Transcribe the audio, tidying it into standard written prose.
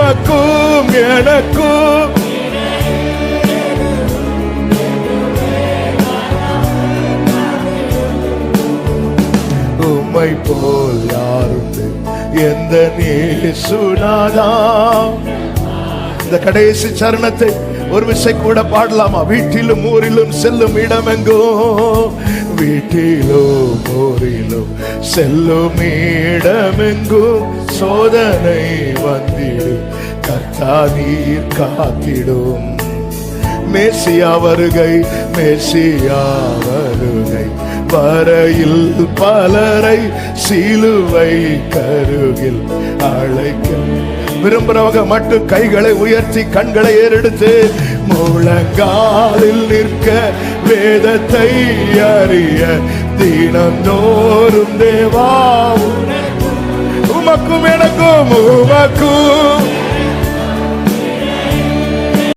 உமக்கும் எனக்கும் உம்மை போல் யாருண்டு எந்த இயேசுநாதா. இந்த கடைசி சரணத்தை ஒரு விசை கூட பாடலாமா? வீட்டிலும் ஊரிலும் செல்லும் இடமெங்கோ, வீட்டிலும் ஊரிலும் செல்லும் இடமெங்கும் சோதனை வந்திடும், கர்த்தா நீர் காத்திடும். மேசியா வருகை, மேசியா வருகை, வரையில் பலரை சிலுவை கருகில் அழைக்க. விரும்புறவங்க மட்டும் கைகளை உயர்த்தி கண்களை ஏறெடுத்து முழங்காலில் நிற்க வேதத்தை அறிய தினந்தோறும் தேவா உமக்கும் எனக்கும் உமக்கும்